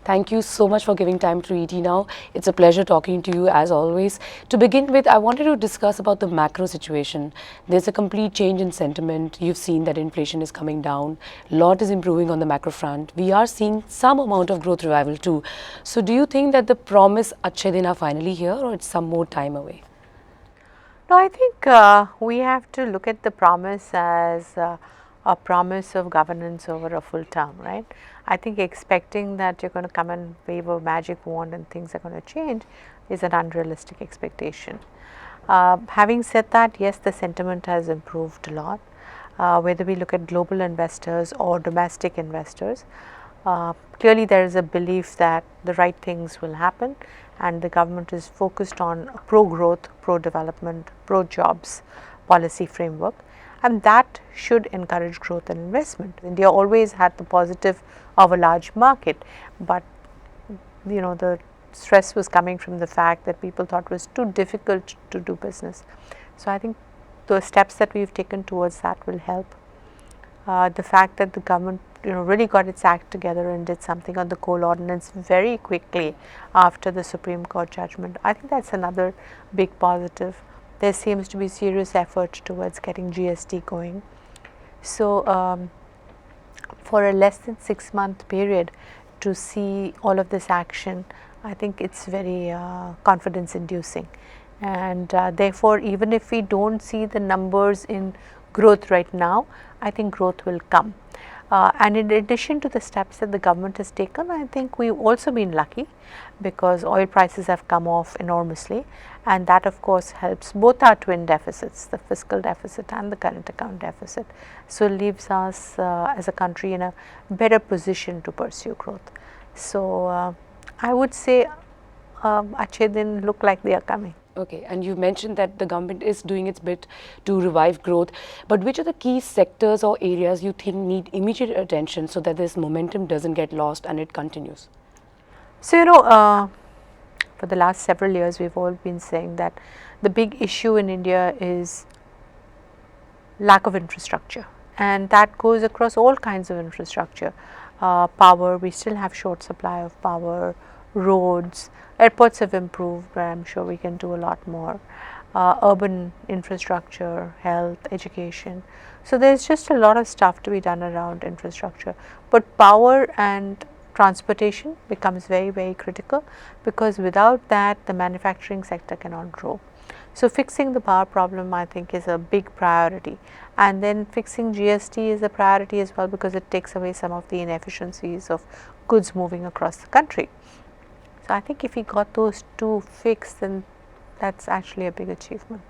Thank you so much for giving time to ET Now. It's a pleasure talking to you as always. To begin with, I wanted to discuss about the macro situation. There's a complete change in sentiment. You've seen that inflation is coming down. A lot is improving on the macro front. We are seeing some amount of growth revival too. So do you think that the promise Achhe Din are finally here, or it's some more time away? No, I think we have to look at the promise as a promise of governance over a full term, right? I think expecting that you're going to come and wave a magic wand and things are going to change is an unrealistic expectation. Having said that, yes, the sentiment has improved a lot. Whether we look at global investors or domestic investors, clearly there is a belief that the right things will happen and the government is focused on pro-growth, pro-development, pro-jobs policy framework, and that should encourage growth and investment. India always had the positive of a large market, but the stress was coming from the fact that people thought it was too difficult to do business. So I think the steps that we've taken towards that will help. The fact that the government really got its act together and did something on the coal ordinance very quickly after the Supreme Court judgment, I think that's another big positive. There seems to be serious effort towards getting GST going. So for a less than 6-month period to see all of this action, I think it's very confidence inducing, and therefore even if we don't see the numbers in growth right now, I think growth will come. And in addition to the steps that the government has taken, I think we've also been lucky because oil prices have come off enormously, and that of course helps both our twin deficits, the fiscal deficit and the current account deficit. So leaves us as a country in a better position to pursue growth. So I would say Achhe Din look like they are coming. Okay, and you mentioned that the government is doing its bit to revive growth, but which are the key sectors or areas you think need immediate attention so that this momentum doesn't get lost and it continues? So for the last several years we've all been saying that the big issue in India is lack of infrastructure, and that goes across all kinds of infrastructure. Power, we still have short supply of power. Roads, airports have improved, but I'm sure we can do a lot more. Urban infrastructure, health, education. So there's just a lot of stuff to be done around infrastructure, but power and transportation becomes very, very critical, because without that the manufacturing sector cannot grow. So fixing the power problem, I think, is a big priority, and then fixing GST is a priority as well, because it takes away some of the inefficiencies of goods moving across the country. So I think if we got those two fixed, then that's actually a big achievement.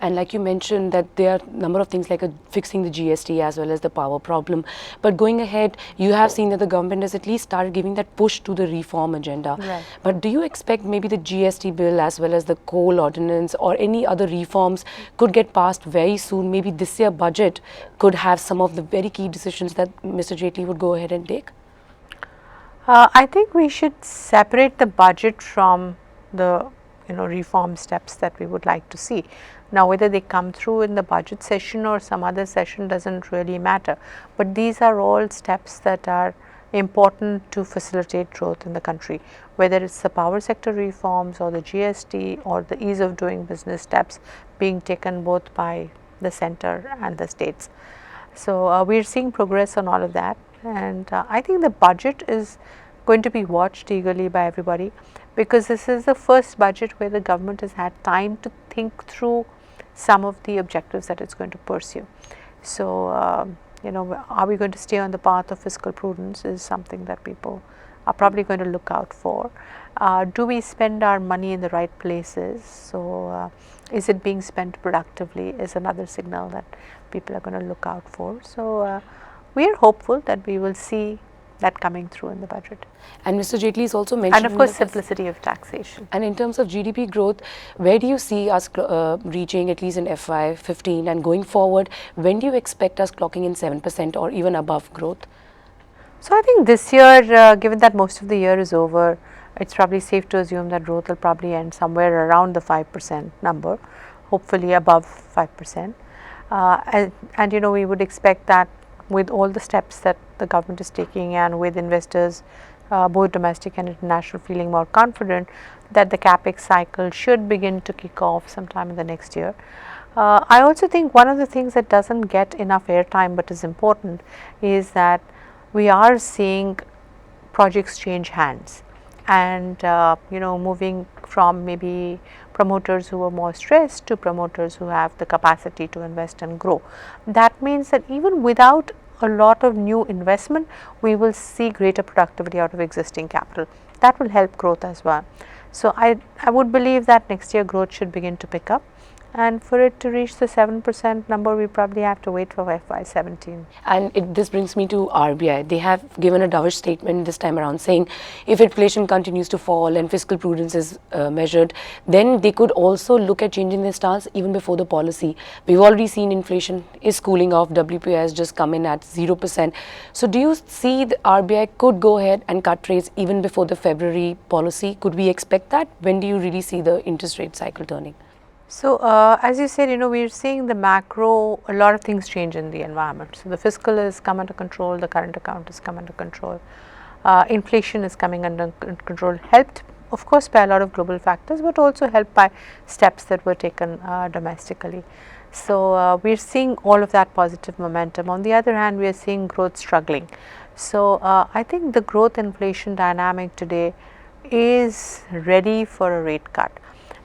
And like you mentioned that there are a number of things like fixing the GST as well as the power problem. But going ahead, you have seen that the government has at least started giving that push to the reform agenda. Right. But do you expect maybe the GST bill as well as the coal ordinance or any other reforms could get passed very soon? Maybe this year budget could have some of the very key decisions that Mr. Jaitley would go ahead and take? I think we should separate the budget from the reform steps that we would like to see. Now whether they come through in the budget session or some other session doesn't really matter, but these are all steps that are important to facilitate growth in the country, whether it's the power sector reforms or the GST or the ease of doing business steps being taken both by the center and the states. So we are seeing progress on all of that, and I think the budget is going to be watched eagerly by everybody, because this is the first budget where the government has had time to think through some of the objectives that it's going to pursue. So are we going to stay on the path of fiscal prudence is something that people are probably going to look out for. Do we spend our money in the right places? So is it being spent productively is another signal that people are going to look out for. So we are hopeful that we will see that coming through in the budget. And Mr. Jaitley has also mentioned, and of course simplicity of taxation. And in terms of GDP growth, where do you see us reaching, at least in FY15, and going forward, when do you expect us clocking in 7% or even above growth? So I think this year, given that most of the year is over, it's probably safe to assume that growth will probably end somewhere around the 5% number, hopefully above 5%. And we would expect that with all the steps that the government is taking and with investors both domestic and international, feeling more confident that the capex cycle should begin to kick off sometime in the next year. I also think one of the things that doesn't get enough airtime but is important is that we are seeing projects change hands, and moving from maybe promoters who are more stressed to promoters who have the capacity to invest and grow. That means that even without a lot of new investment, we will see greater productivity out of existing capital. That will help growth as well. So I would believe that next year growth should begin to pick up, and for it to reach the 7% number, we probably have to wait for FY17. And this brings me to RBI. They have given a dovish statement this time around saying if inflation continues to fall and fiscal prudence is measured, then they could also look at changing their stance even before the policy. We've already seen inflation is cooling off. WPI has just come in at 0%. So do you see the RBI could go ahead and cut rates even before the February policy? Could we expect that? When do you really see the interest rate cycle turning? So, as you said, we are seeing the macro, a lot of things change in the environment. So, the fiscal is come under control, the current account is come under control, inflation is coming under control, helped of course by a lot of global factors, but also helped by steps that were taken domestically. So, we are seeing all of that positive momentum. On the other hand, we are seeing growth struggling. So, I think the growth inflation dynamic today is ready for a rate cut.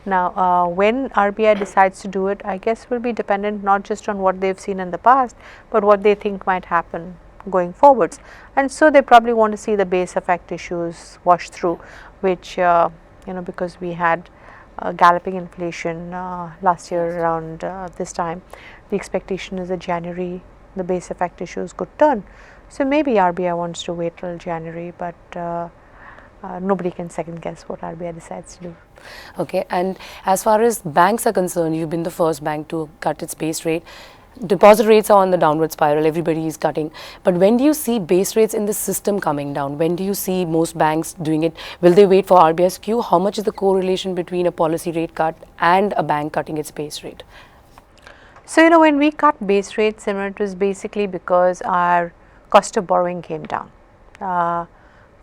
Now, when RBI decides to do it, I guess will be dependent not just on what they have seen in the past, but what they think might happen going forwards. And so, they probably want to see the base effect issues washed through, which because we had galloping inflation last year around this time, the expectation is that January the base effect issues could turn. So, maybe RBI wants to wait till January, but nobody can second guess what RBI decides to do. Okay, and as far as banks are concerned, you've been the first bank to cut its base rate. Deposit rates are on the downward spiral, everybody is cutting. But when do you see base rates in the system coming down? When do you see most banks doing it? Will they wait for RBI's cue? How much is the correlation between a policy rate cut and a bank cutting its base rate? So, when we cut base rates, Simran, it was basically because our cost of borrowing came down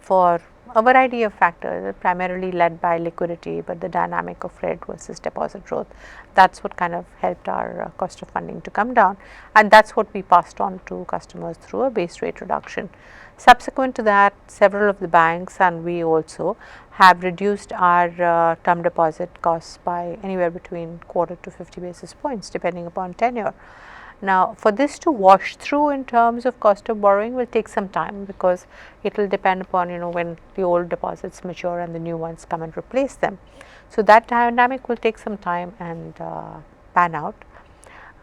for a variety of factors, primarily led by liquidity, but the dynamic of rate versus deposit growth. That's what kind of helped our cost of funding to come down, and that's what we passed on to customers through a base rate reduction. Subsequent to that, several of the banks and we also have reduced our term deposit costs by anywhere between quarter to 50 basis points depending upon tenure. Now, for this to wash through in terms of cost of borrowing will take some time, because it will depend upon when the old deposits mature and the new ones come and replace them. So, that dynamic will take some time and pan out,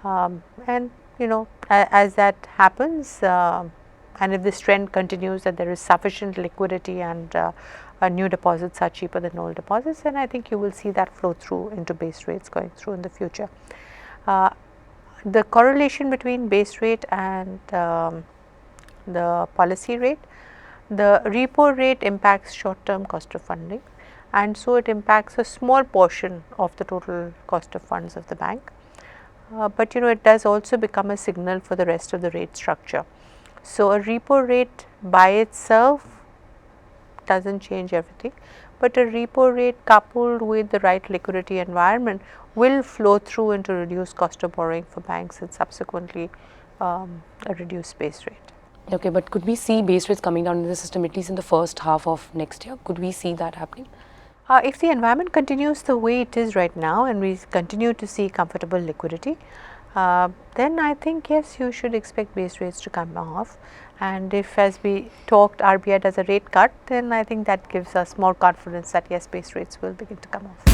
and as that happens, and if this trend continues that there is sufficient liquidity and new deposits are cheaper than old deposits, then I think you will see that flow through into base rates going through in the future. The correlation between base rate and the policy rate, the repo rate impacts short term cost of funding, and so it impacts a small portion of the total cost of funds of the bank, but it does also become a signal for the rest of the rate structure. So, a repo rate by itself does not change everything, but a repo rate coupled with the right liquidity environment will flow through into reduced cost of borrowing for banks and subsequently a reduced base rate. Okay, but could we see base rates coming down in the system at least in the first half of next year? Could we see that happening? If the environment continues the way it is right now and we continue to see comfortable liquidity, then I think yes, you should expect base rates to come off. And if, as we talked, RBI does a rate cut, then I think that gives us more confidence that yes, base rates will begin to come off.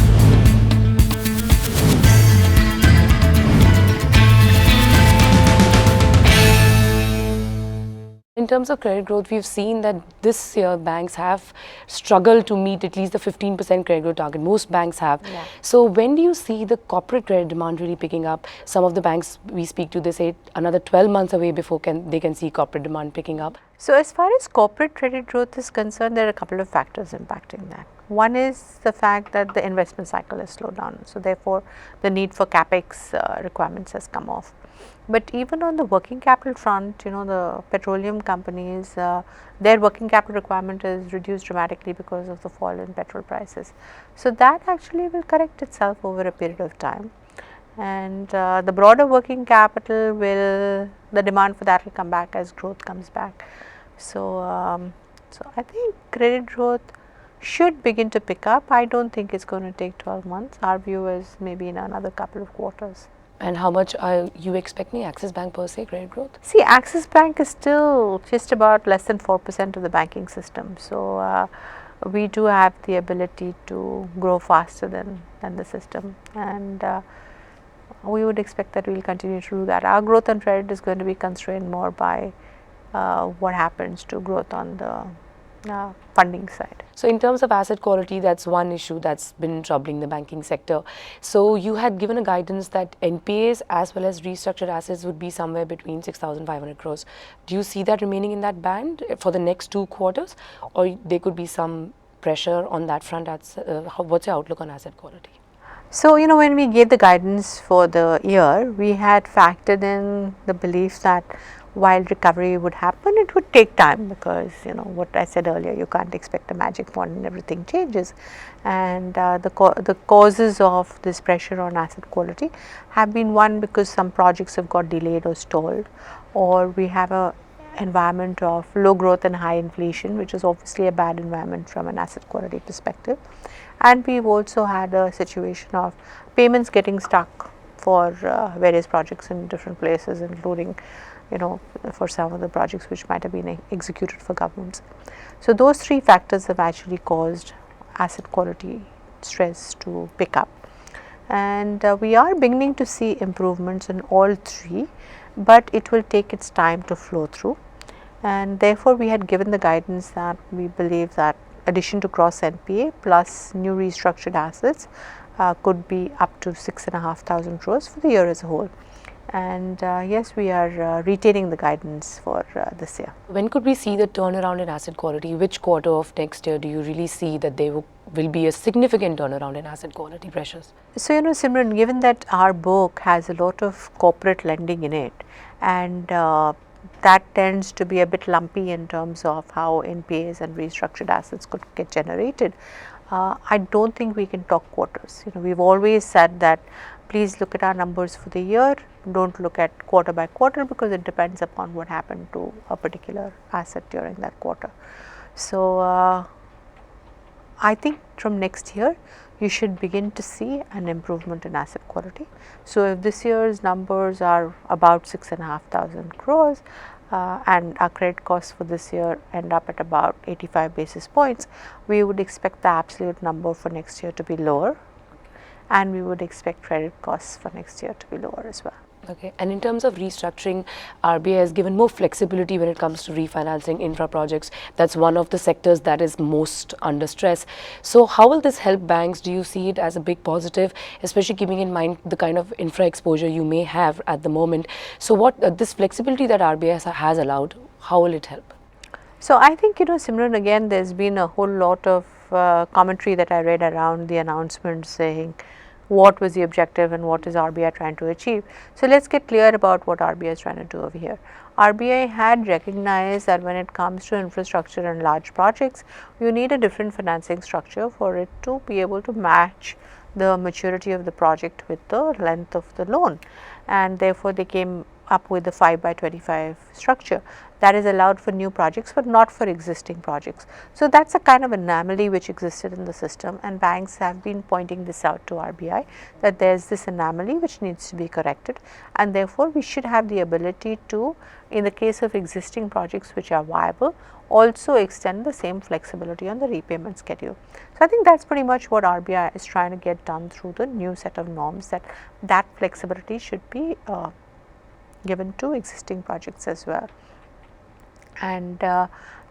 In terms of credit growth, we've seen that this year banks have struggled to meet at least the 15% credit growth target. Most banks have. Yeah. So when do you see the corporate credit demand really picking up? Some of the banks we speak to, they say another 12 months away before they can see corporate demand picking up. So, as far as corporate credit growth is concerned, there are a couple of factors impacting that. One is the fact that the investment cycle has slowed down. So, therefore, the need for capex requirements has come off. But even on the working capital front, the petroleum companies, their working capital requirement is reduced dramatically because of the fall in petrol prices. So, that actually will correct itself over a period of time. And the broader working capital will, the demand for that will come back as growth comes back. So, I think credit growth should begin to pick up. I don't think it's going to take 12 months. Our view is maybe in another couple of quarters. And how much are you expecting Axis Bank per se credit growth? See, Axis Bank is still just about less than 4% of the banking system. So, we do have the ability to grow faster than the system, and we would expect that we will continue to do that. Our growth on credit is going to be constrained more by what happens to growth on the funding side. So in terms of asset quality, that's one issue that's been troubling the banking sector. So you had given a guidance that NPAs as well as restructured assets would be somewhere between 6,500 crores. Do you see that remaining in that band for the next 2 quarters, or there could be some pressure on that front? What's your outlook on asset quality? So, when we gave the guidance for the year, we had factored in the belief that while recovery would happen, it would take time, because what I said earlier, you can't expect a magic wand and everything changes. And the causes of this pressure on asset quality have been, one, because some projects have got delayed or stalled, or we have a environment of low growth and high inflation, which is obviously a bad environment from an asset quality perspective. And we've also had a situation of payments getting stuck for various projects in different places, including for some of the projects which might have been executed for governments. So, those 3 factors have actually caused asset quality stress to pick up, and we are beginning to see improvements in all 3, but it will take its time to flow through. And therefore, we had given the guidance that we believe that addition to gross NPA plus new restructured assets could be up to 6,500 crores for the year as a whole. And yes, we are retaining the guidance for this year. When could we see the turnaround in asset quality? Which quarter of next year do you really see that there will be a significant turnaround in asset quality pressures? So, Simran, given that our book has a lot of corporate lending in it, and that tends to be a bit lumpy in terms of how NPAs and restructured assets could get generated, I don't think we can talk quarters. We've always said that please look at our numbers for the year, don't look at quarter by quarter, because it depends upon what happened to a particular asset during that quarter. So, I think from next year you should begin to see an improvement in asset quality. So, if this year's numbers are about 6,500 crores and our credit costs for this year end up at about 85 basis points, we would expect the absolute number for next year to be lower, and we would expect credit costs for next year to be lower as well. Okay. And in terms of restructuring, RBI has given more flexibility when it comes to refinancing infra projects. That's one of the sectors that is most under stress. So how will this help banks? Do you see it as a big positive, especially keeping in mind the kind of infra exposure you may have at the moment? So what this flexibility that RBI has allowed, how will it help? So I think, Simran, again, there's been a whole lot of commentary that I read around the announcement saying what was the objective and what is RBI trying to achieve. So let's get clear about what RBI is trying to do over here. RBI had recognized that when it comes to infrastructure and large projects, you need a different financing structure for it to be able to match the maturity of the project with the length of the loan, and therefore they came up with the 5/25 structure that is allowed for new projects but not for existing projects. So that's a kind of anomaly which existed in the system, and banks have been pointing this out to RBI that there's this anomaly which needs to be corrected, and therefore we should have the ability to, in the case of existing projects which are viable, also extend the same flexibility on the repayment schedule. So I think that's pretty much what RBI is trying to get done through the new set of norms, that flexibility should be given to existing projects as well. and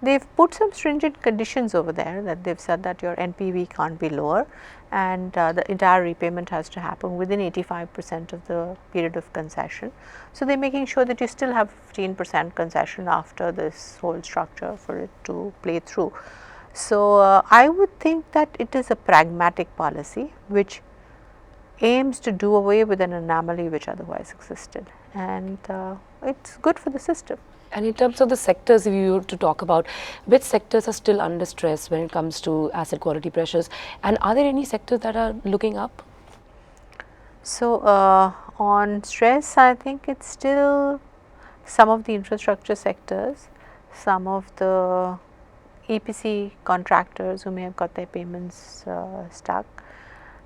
they've put some stringent conditions over there, that they've said that your NPV can't be lower, and the entire repayment has to happen within 85% of the period of concession. So, they are making sure that you still have 15% concession after this whole structure for it to play through. So, I would think that it is a pragmatic policy which aims to do away with an anomaly which otherwise existed, and it's good for the system. And in terms of the sectors, if you were to talk about which sectors are still under stress when it comes to asset quality pressures, and are there any sectors that are looking up? So, on stress, I think it's still some of the infrastructure sectors, some of the EPC contractors who may have got their payments stuck,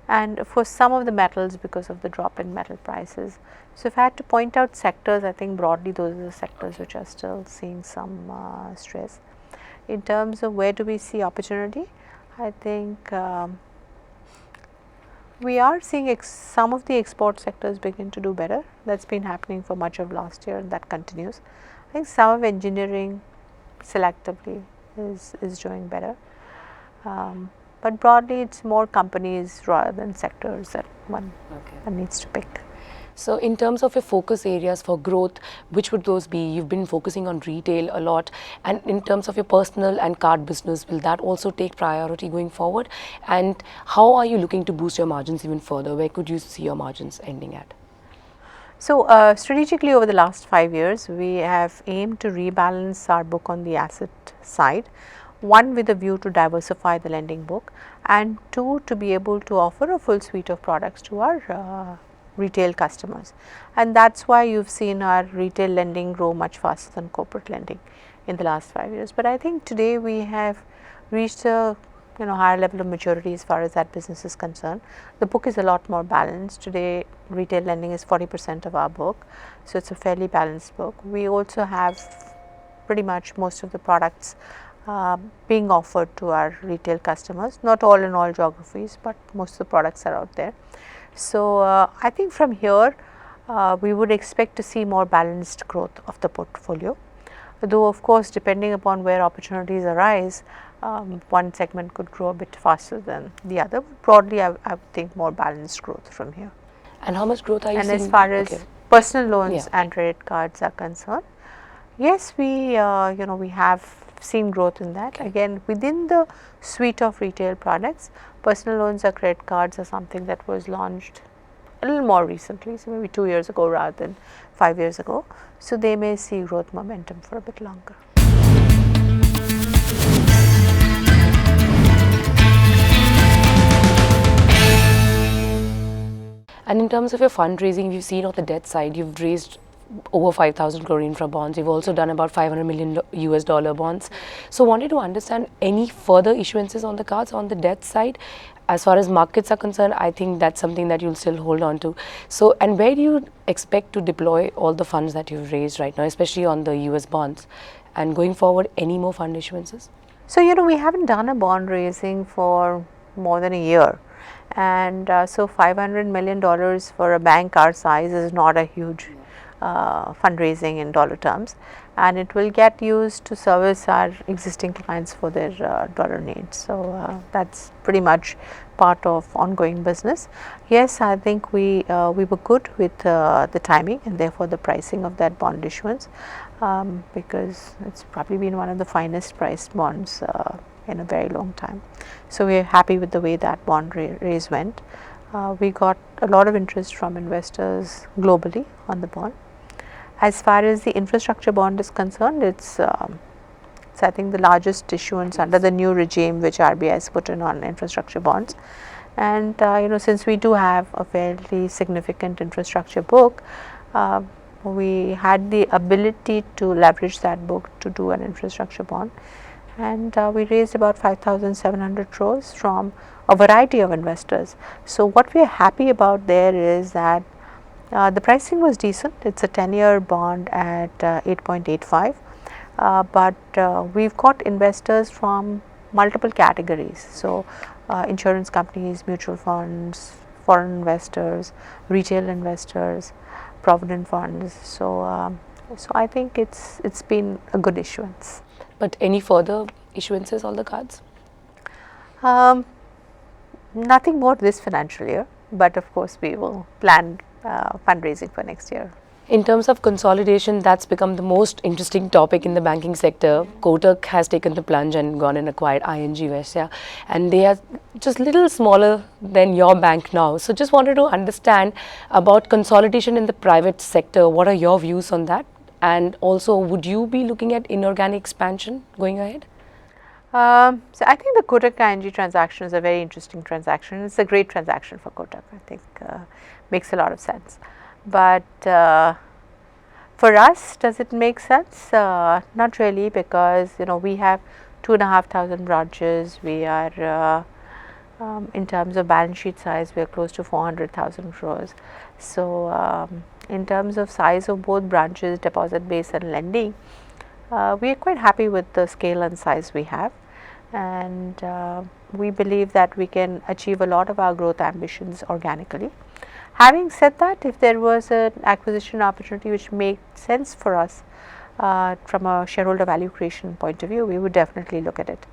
and for some of the metals because of the drop in metal prices. So, if I had to point out sectors, I think broadly those are the sectors which are still seeing some stress. In terms of where do we see opportunity, I think we are seeing some of the export sectors begin to do better. That's been happening for much of last year, and that continues. I think some of engineering selectively is doing better. But broadly, it's more companies rather than sectors that one needs to pick. So, in terms of your focus areas for growth, which would those be? You've been focusing on retail a lot, and in terms of your personal and card business, will that also take priority going forward? And how are you looking to boost your margins even further? Where could you see your margins ending at? So, strategically over the last 5 years, we have aimed to rebalance our book on the asset side. One, with a view to diversify the lending book, and two, to be able to offer a full suite of products to our retail customers, and that is why you have seen our retail lending grow much faster than corporate lending in the last 5 years. But I think today we have reached a higher level of maturity as far as that business is concerned. The book is a lot more balanced. Today retail lending is 40% of our book, so it's a fairly balanced book. We also have pretty much most of the products being offered to our retail customers, not all in all geographies, but most of the products are out there. So, I think from here we would expect to see more balanced growth of the portfolio, though of course depending upon where opportunities arise, one segment could grow a bit faster than the other. Broadly, I would think more balanced growth from here. And how much growth are you seeing? And as far as personal loans and credit cards are concerned, yes, we we have seen growth in that. Again, within the suite of retail products, personal loans or credit cards are something that was launched a little more recently, so maybe 2 years ago rather than 5 years ago. So, they may see growth momentum for a bit longer. And in terms of your fundraising, we've seen on the debt side, you've raised over 5,000 crore infra bonds. You've also done about 500 million US dollar bonds. So, wanted to understand any further issuances on the cards on the debt side. As far as markets are concerned, I think that's something that you'll still hold on to. So, and where do you expect to deploy all the funds that you've raised right now, especially on the US bonds? And going forward, any more fund issuances? So, we haven't done a bond raising for more than a year. And so, $500 million for a bank our size is not a huge fundraising in dollar terms, and it will get used to service our existing clients for their dollar needs. So, that's pretty much part of ongoing business. Yes, I think we were good with the timing and therefore the pricing of that bond issuance, because it's probably been one of the finest priced bonds in a very long time. So, we are happy with the way that bond raise went. We got a lot of interest from investors globally on the bond. As far as the infrastructure bond is concerned, it's I think the largest issuance under the new regime which RBI has put in on infrastructure bonds. And since we do have a fairly significant infrastructure book, we had the ability to leverage that book to do an infrastructure bond, and we raised about 5,700 crores from a variety of investors. So, what we are happy about there is that the pricing was decent. It's a 10-year bond at 8.85, but we've got investors from multiple categories. So, insurance companies, mutual funds, foreign investors, retail investors, provident funds. So, So I think it's been a good issuance. But any further issuances on the cards? Um, Nothing more this financial year, but of course we will plan fundraising for next year. In terms of consolidation, that's become the most interesting topic in the banking sector. Kotak has taken the plunge and gone and acquired ING Vysya, and they are just little smaller than your bank now. So just wanted to understand about consolidation in the private sector. What are your views on that? And also, would you be looking at inorganic expansion going ahead? So I think the Kotak ING transaction is a very interesting transaction. It's a great transaction for Kotak. I think makes a lot of sense. But for us, does it make sense? Not really, because we have 2,500 branches. We are in terms of balance sheet size, we are close to 400,000 crores. So in terms of size of both branches, deposit base and lending, we are quite happy with the scale and size we have, and we believe that we can achieve a lot of our growth ambitions organically. Having said that, if there was an acquisition opportunity which made sense for us from a shareholder value creation point of view, we would definitely look at it.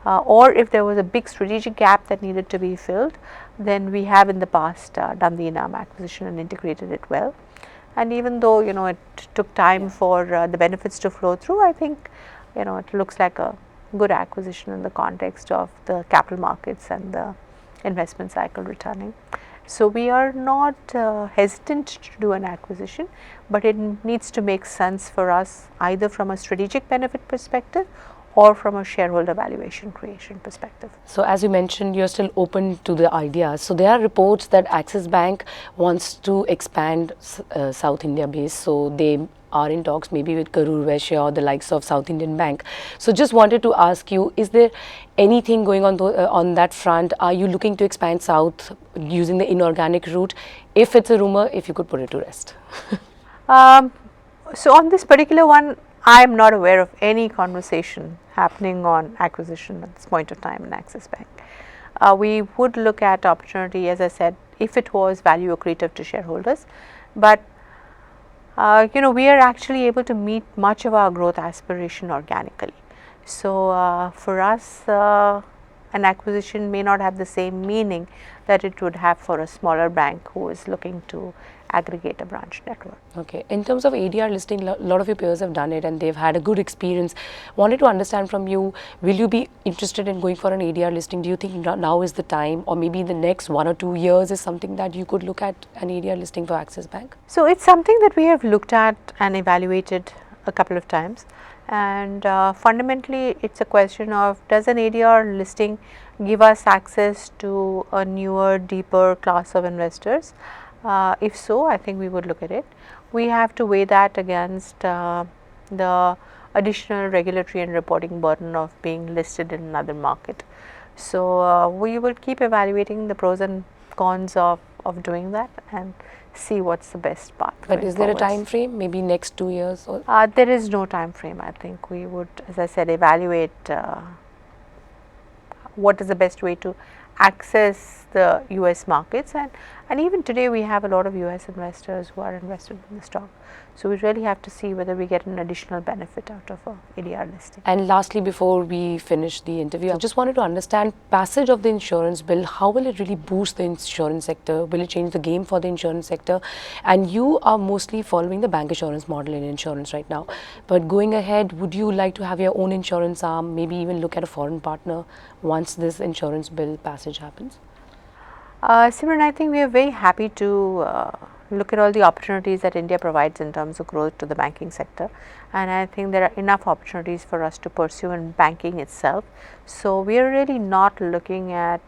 Or if there was a big strategic gap that needed to be filled, then we have in the past done the Enam acquisition and integrated it well. And even though it took time for the benefits to flow through, I think it looks like a good acquisition in the context of the capital markets and the investment cycle returning. So we are not hesitant to do an acquisition, but it needs to make sense for us either from a strategic benefit perspective or from a shareholder valuation creation perspective. So as you mentioned, you're still open to the ideas. So there are reports that Axis Bank wants to expand South India base. So they are in talks maybe with Karur Vysya or the likes of South Indian Bank. So just wanted to ask you, is there anything going on that front? Are you looking to expand South using the inorganic route? If it's a rumor, if you could put it to rest. So on this particular one, I am not aware of any conversation happening on acquisition at this point of time in Axis Bank. We would look at opportunity, as I said, if it was value accretive to shareholders, but we are actually able to meet much of our growth aspiration organically. So for us, an acquisition may not have the same meaning that it would have for a smaller bank who is looking to aggregate a branch network. Okay. In terms of ADR listing, a lot of your peers have done it and they've had a good experience. Wanted to understand from you, will you be interested in going for an ADR listing? Do you think now is the time, or maybe the next 1 or 2 years is something that you could look at an ADR listing for Axis Bank? So it's something that we have looked at and evaluated a couple of times, and fundamentally it's a question of, does an ADR listing give us access to a newer, deeper class of investors? If so, I think we would look at it. We have to weigh that against the additional regulatory and reporting burden of being listed in another market. So we will keep evaluating the pros and cons of doing that and see what's the best path. But is there a time frame, maybe next 2 years? Or? There is no time frame. I think we would, as I said, evaluate what is the best way to access the US markets, and even today we have a lot of US investors who are invested in the stock. So we really have to see whether we get an additional benefit out of a ADR listing. And lastly, before we finish the interview, I just wanted to understand passage of the insurance bill. How will it really boost the insurance sector? Will it change the game for the insurance sector? And you are mostly following the bank insurance model in insurance right now. But going ahead, would you like to have your own insurance arm, maybe even look at a foreign partner once this insurance bill passage happens? Simran, I think we are very happy to look at all the opportunities that India provides in terms of growth to the banking sector, and I think there are enough opportunities for us to pursue in banking itself. So we are really not looking at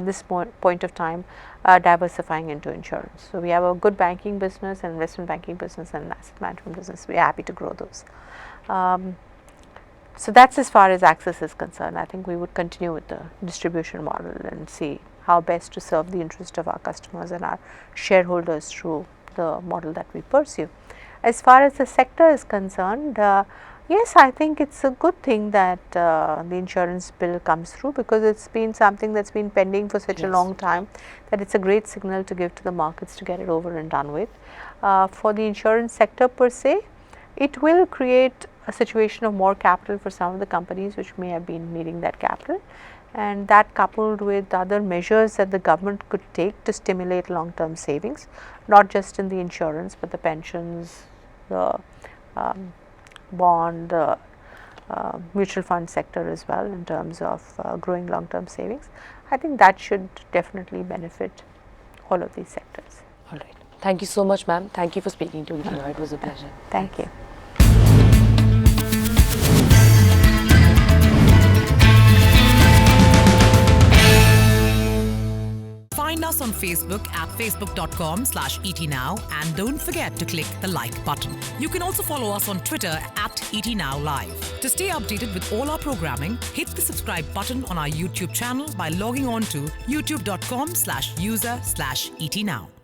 this point of time diversifying into insurance. So we have a good banking business, and investment banking business, and asset management business. We are happy to grow those. So that's as far as Axis is concerned. I think we would continue with the distribution model and see how best to serve the interest of our customers and our shareholders through the model that we pursue. As far as the sector is concerned, yes, I think it's a good thing that the insurance bill comes through, because it's been something that's been pending for such a long time that it's a great signal to give to the markets to get it over and done with. For the insurance sector per se, it will create a situation of more capital for some of the companies which may have been needing that capital, and that coupled with other measures that the government could take to stimulate long term savings, not just in the insurance but the pensions, the bond, the mutual fund sector as well in terms of growing long term savings. I think that should definitely benefit all of these sectors. All right. Thank you so much, ma'am. Thank you for speaking to me. It was a pleasure. Thank you. Find us on Facebook at facebook.com/etnow and don't forget to click the like button. You can also follow us on Twitter at etnowlive. To stay updated with all our programming, hit the subscribe button on our YouTube channel by logging on to youtube.com/user/etnow.